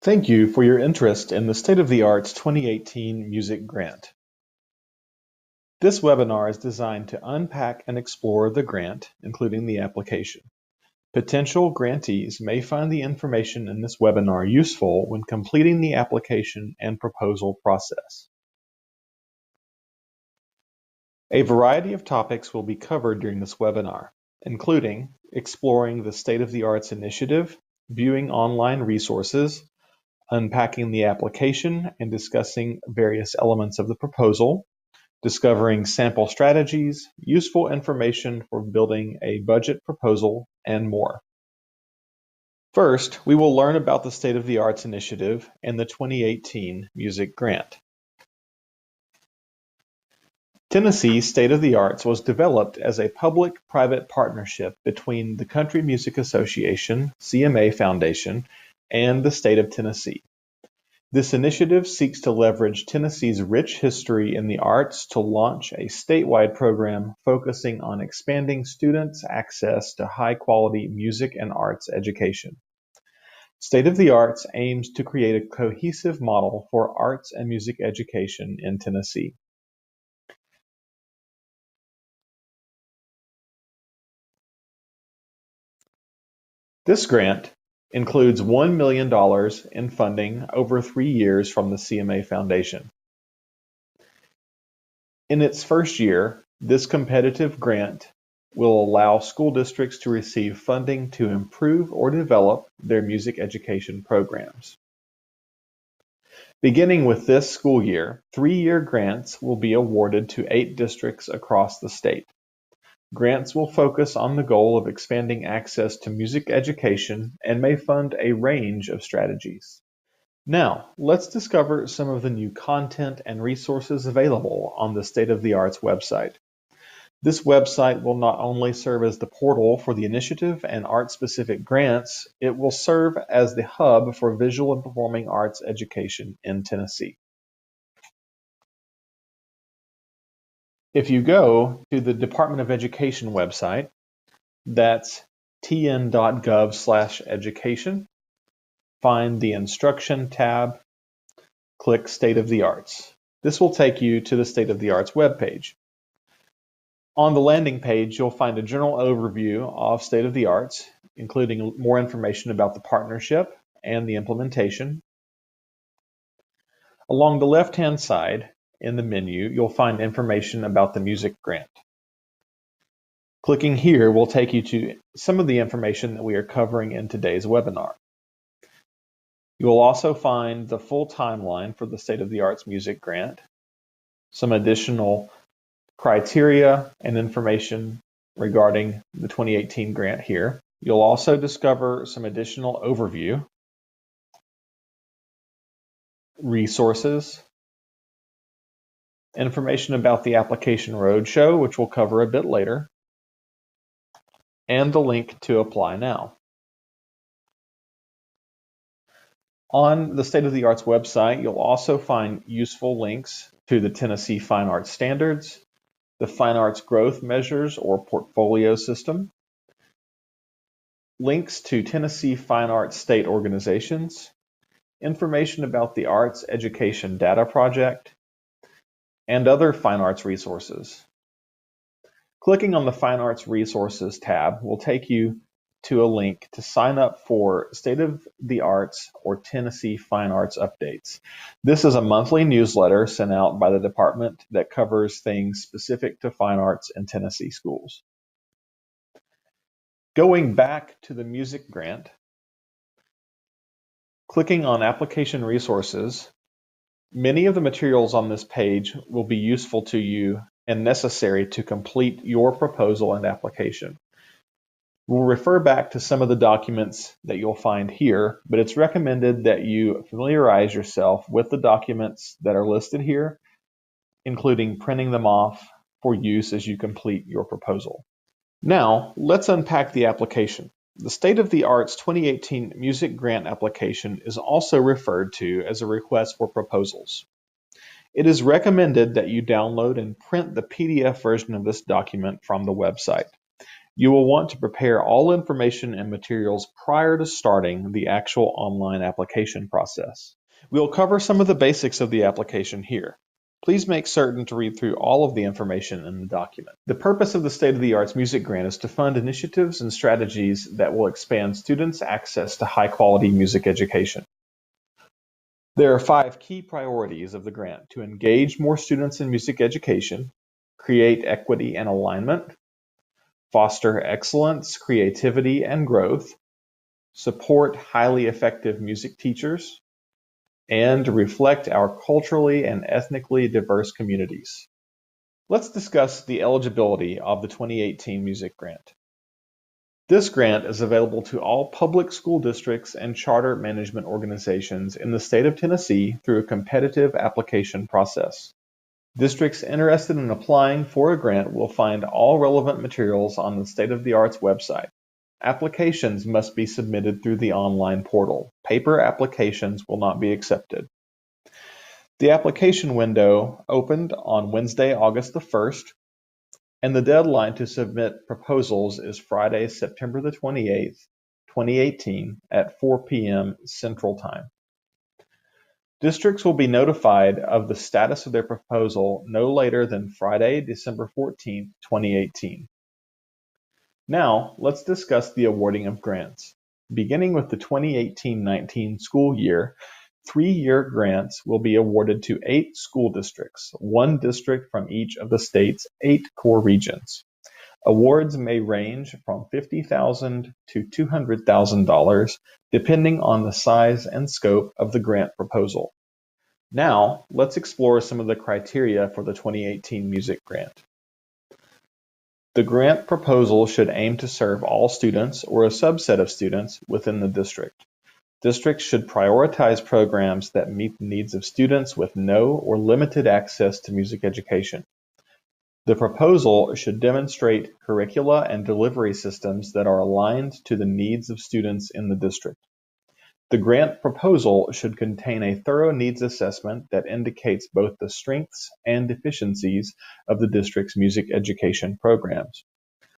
Thank you for your interest in the State of the Arts 2018 Music Grant. This webinar is designed to unpack and explore the grant, including the application. Potential grantees may find the information in this webinar useful when completing the application and proposal process. A variety of topics will be covered during this webinar, including exploring the State of the Arts initiative, viewing online resources, unpacking the application and discussing various elements of the proposal, discovering sample strategies, useful information for building a budget proposal, and more. First, we will learn about the State of the Arts initiative and the 2018 Music Grant. Tennessee State of the Arts was developed as a public-private partnership between the Country Music Association, CMA Foundation, and the state of Tennessee. This initiative seeks to leverage Tennessee's rich history in the arts to launch a statewide program focusing on expanding students' access to high-quality music and arts education. State of the Arts aims to create a cohesive model for arts and music education in Tennessee. This grant includes $1 million in funding over 3 years from the CMA Foundation. In its first year, this competitive grant will allow school districts to receive funding to improve or develop their music education programs. Beginning with this school year, 3-year grants will be awarded to 8 districts across the state. Grants will focus on the goal of expanding access to music education and may fund a range of strategies. Now, let's discover some of the new content and resources available on the State of the Arts website. This website will not only serve as the portal for the initiative and art-specific grants, it will serve as the hub for visual and performing arts education in Tennessee. If you go to the Department of Education website, that's tn.gov/education, find the Instruction tab, click State of the Arts. This will take you to the State of the Arts webpage. On the landing page, you'll find a general overview of State of the Arts, including more information about the partnership and the implementation. Along the left-hand side, in the menu, you'll find information about the music grant. Clicking here will take you to some of the information that we are covering in today's webinar. You will also find the full timeline for the State of the Arts Music Grant, some additional criteria and information regarding the 2018 grant here. You'll also discover some additional overview, resources, information about the application roadshow, which we'll cover a bit later, and the link to apply now. On the State of the Arts website, you'll also find useful links to the Tennessee Fine Arts Standards, the Fine Arts Growth Measures or Portfolio System, links to Tennessee Fine Arts State organizations, information about the Arts Education Data Project, and other fine arts resources. Clicking on the Fine Arts Resources tab will take you to a link to sign up for State of the Arts or Tennessee Fine Arts Updates. This is a monthly newsletter sent out by the department that covers things specific to fine arts in Tennessee schools. Going back to the music grant, clicking on Application Resources, many of the materials on this page will be useful to you and necessary to complete your proposal and application. We'll refer back to some of the documents that you'll find here, but it's recommended that you familiarize yourself with the documents that are listed here, including printing them off for use as you complete your proposal. Now, let's unpack the application. The State of the Arts 2018 Music Grant application is also referred to as a request for proposals. It is recommended that you download and print the PDF version of this document from the website. You will want to prepare all information and materials prior to starting the actual online application process. We'll cover some of the basics of the application here. Please make certain to read through all of the information in the document. The purpose of the State of the Arts Music Grant is to fund initiatives and strategies that will expand students' access to high-quality music education. There are 5 key priorities of the grant: to engage more students in music education, create equity and alignment, foster excellence, creativity, and growth, support highly effective music teachers, and reflect our culturally and ethnically diverse communities. Let's discuss the eligibility of the 2018 Music Grant. This grant is available to all public school districts and charter management organizations in the state of Tennessee through a competitive application process. Districts interested in applying for a grant will find all relevant materials on the State of the Arts website. Applications must be submitted through the online portal. Paper applications will not be accepted. The application window opened on Wednesday, August the 1st, and the deadline to submit proposals is Friday, September the 28th, 2018 at 4 p.m. Central Time. Districts will be notified of the status of their proposal no later than Friday, December 14th, 2018. Now, let's discuss the awarding of grants. Beginning with the 2018-19 school year, 3-year grants will be awarded to 8 school districts, 1 district from each of the state's 8 core regions. Awards may range from $50,000 to $200,000, depending on the size and scope of the grant proposal. Now, let's explore some of the criteria for the 2018 Music Grant. The grant proposal should aim to serve all students or a subset of students within the district. Districts should prioritize programs that meet the needs of students with no or limited access to music education. The proposal should demonstrate curricula and delivery systems that are aligned to the needs of students in the district. The grant proposal should contain a thorough needs assessment that indicates both the strengths and deficiencies of the district's music education programs.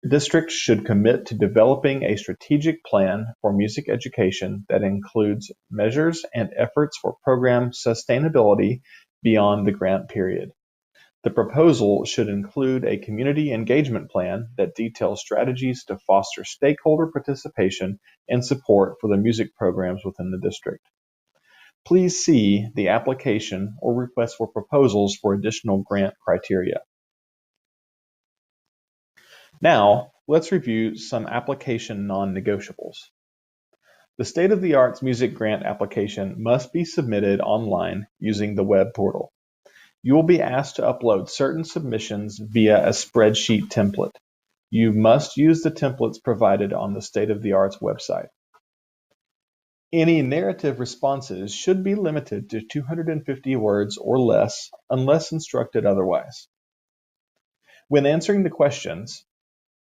Districts should commit to developing a strategic plan for music education that includes measures and efforts for program sustainability beyond the grant period. The proposal should include a community engagement plan that details strategies to foster stakeholder participation and support for the music programs within the district. Please see the application or request for proposals for additional grant criteria. Now, let's review some application non-negotiables. The State of the Arts Music Grant application must be submitted online using the web portal. You will be asked to upload certain submissions via a spreadsheet template. You must use the templates provided on the State of the Arts website. Any narrative responses should be limited to 250 words or less unless instructed otherwise. When answering the questions,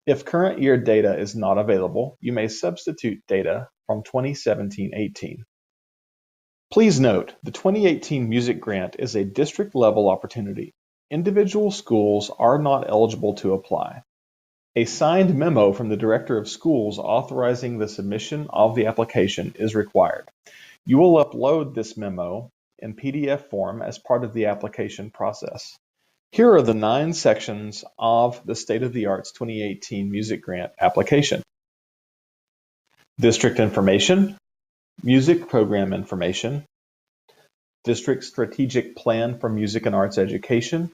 if current year data is not available, you may substitute data from 2017-18. Please note, the 2018 Music Grant is a district-level opportunity. Individual schools are not eligible to apply. A signed memo from the Director of Schools authorizing the submission of the application is required. You will upload this memo in PDF form as part of the application process. Here are the 9 sections of the State of the Arts 2018 Music Grant application. District information, music program information, district strategic plan for music and arts education,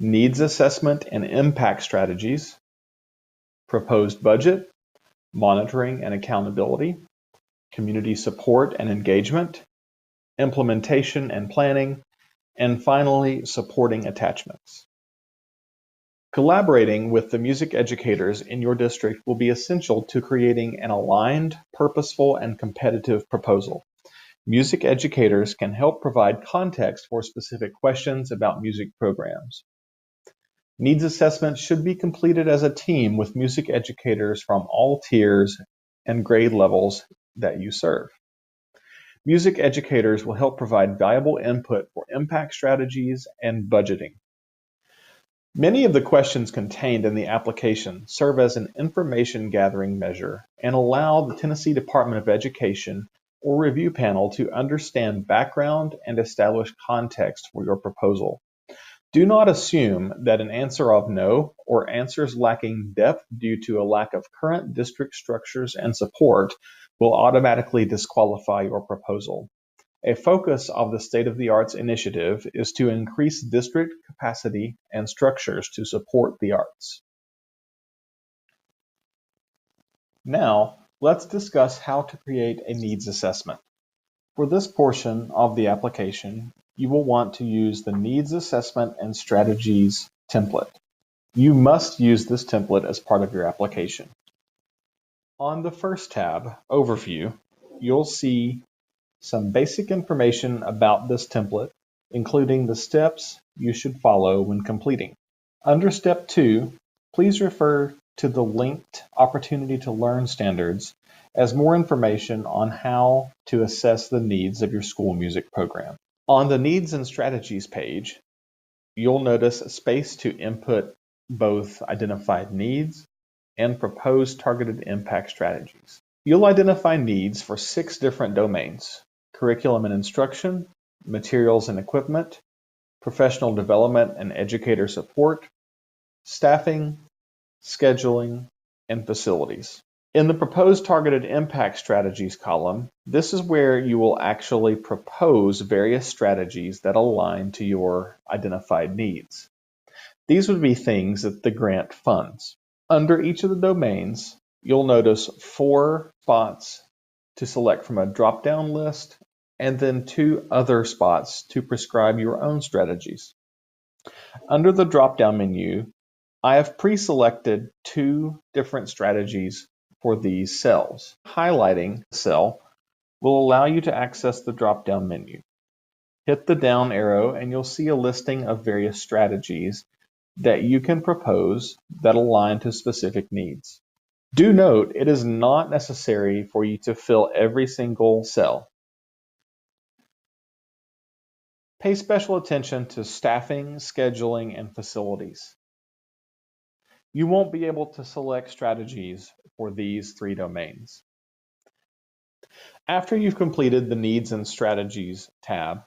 needs assessment and impact strategies, proposed budget, monitoring and accountability, community support and engagement, implementation and planning, and finally, supporting attachments. Collaborating with the music educators in your district will be essential to creating an aligned, purposeful, and competitive proposal. Music educators can help provide context for specific questions about music programs. Needs assessments should be completed as a team with music educators from all tiers and grade levels that you serve. Music educators will help provide valuable input for impact strategies and budgeting. Many of the questions contained in the application serve as an information gathering measure and allow the Tennessee Department of Education or review panel to understand background and establish context for your proposal. Do not assume that an answer of no or answers lacking depth due to a lack of current district structures and support will automatically disqualify your proposal. A focus of the State of the Arts initiative is to increase district capacity and structures to support the arts. Now, let's discuss how to create a needs assessment. For this portion of the application, you will want to use the Needs Assessment and Strategies template. You must use this template as part of your application. On the first tab, Overview, you'll see some basic information about this template, including the steps you should follow when completing. Under Step 2, please refer to the linked Opportunity to Learn standards as more information on how to assess the needs of your school music program. On the Needs and Strategies page, you'll notice a space to input both identified needs and proposed targeted impact strategies. You'll identify needs for 6 different domains: curriculum and instruction, materials and equipment, professional development and educator support, staffing, scheduling, and facilities. In the proposed targeted impact strategies column, this is where you will actually propose various strategies that align to your identified needs. These would be things that the grant funds. Under each of the domains, you'll notice 4 spots to select from a drop-down list and then 2 other spots to prescribe your own strategies. Under the drop-down menu, I have pre-selected 2 different strategies for these cells. Highlighting the cell will allow you to access the drop-down menu. Hit the down arrow and you'll see a listing of various strategies that you can propose that align to specific needs. Do note, it is not necessary for you to fill every single cell. Pay special attention to staffing, scheduling, and facilities. You won't be able to select strategies for these 3 domains. After you've completed the Needs and Strategies tab,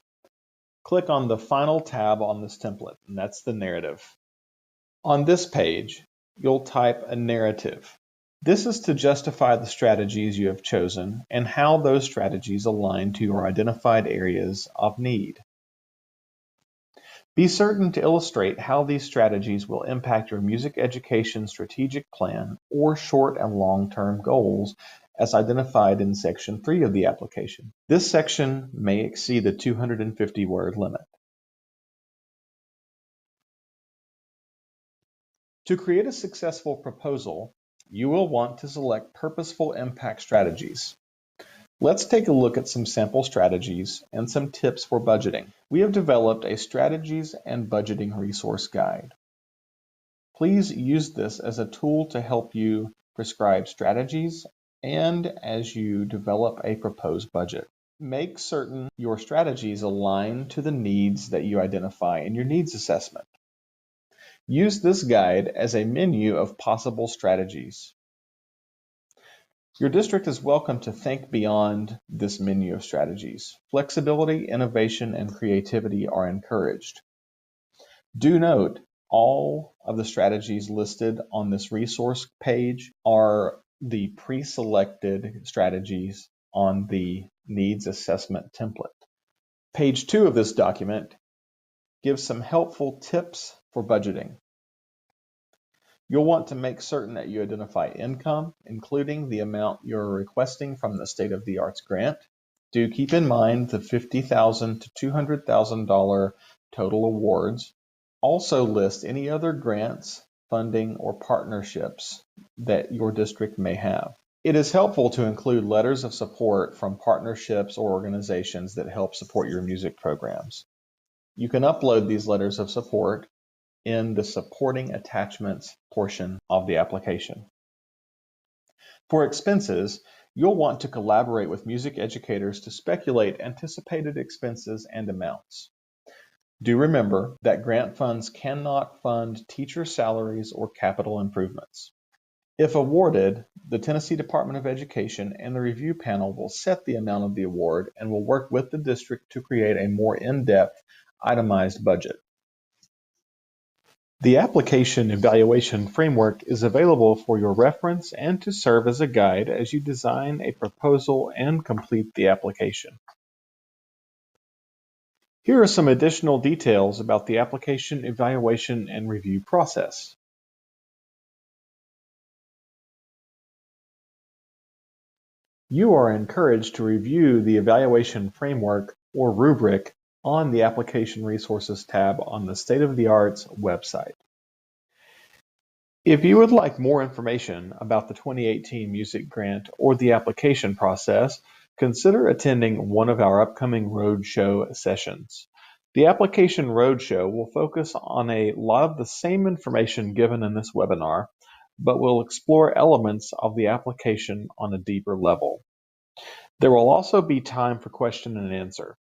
click on the final tab on this template, and that's the narrative. On this page, you'll type a narrative. This is to justify the strategies you have chosen and how those strategies align to your identified areas of need. Be certain to illustrate how these strategies will impact your music education strategic plan or short and long-term goals as identified in Section 3 of the application. This section may exceed the 250-word limit. To create a successful proposal, you will want to select purposeful impact strategies. Let's take a look at some sample strategies and some tips for budgeting. We have developed a strategies and budgeting resource guide. Please use this as a tool to help you prescribe strategies and as you develop a proposed budget. Make certain your strategies align to the needs that you identify in your needs assessment. Use this guide as a menu of possible strategies. Your district is welcome to think beyond this menu of strategies. Flexibility, innovation, and creativity are encouraged. Do note, all of the strategies listed on this resource page are the pre-selected strategies on the needs assessment template. Page 2 of this document gives some helpful tips for budgeting. You'll want to make certain that you identify income, including the amount you're requesting from the State of the Arts grant. Do keep in mind the $50,000 to $200,000 total awards. Also list any other grants, funding, or partnerships that your district may have. It is helpful to include letters of support from partnerships or organizations that help support your music programs. You can upload these letters of support in the supporting attachments portion of the application. For expenses, you'll want to collaborate with music educators to speculate anticipated expenses and amounts. Do remember that grant funds cannot fund teacher salaries or capital improvements. If awarded, the Tennessee Department of Education and the review panel will set the amount of the award and will work with the district to create a more in-depth, itemized budget. The application evaluation framework is available for your reference and to serve as a guide as you design a proposal and complete the application. Here are some additional details about the application evaluation and review process. You are encouraged to review the evaluation framework or rubric on the Application Resources tab on the State of the Arts website. If you would like more information about the 2018 Music Grant or the application process, consider attending one of our upcoming roadshow sessions. The application roadshow will focus on a lot of the same information given in this webinar, but will explore elements of the application on a deeper level. There will also be time for question and answer.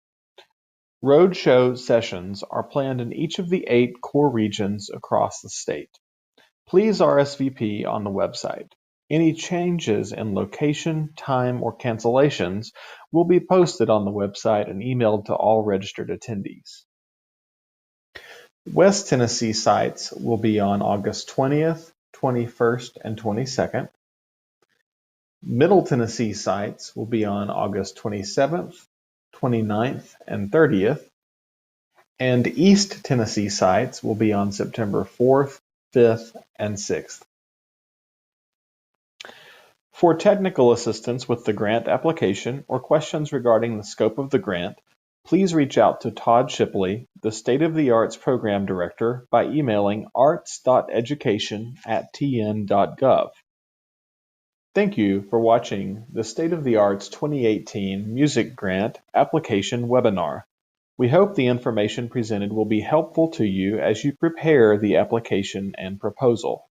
Roadshow sessions are planned in each of the 8 core regions across the state. Please RSVP on the website. Any changes in location, time, or cancellations will be posted on the website and emailed to all registered attendees. West Tennessee sites will be on August 20th, 21st, and 22nd. Middle Tennessee sites will be on August 27th, 29th, and 30th. And East Tennessee sites will be on September 4th, 5th, and 6th. For technical assistance with the grant application or questions regarding the scope of the grant, please reach out to Todd Shipley, the State of the Arts Program Director, by emailing arts.education@tn.gov. Thank you for watching the State of the Arts 2018 Music Grant Application webinar. We hope the information presented will be helpful to you as you prepare the application and proposal.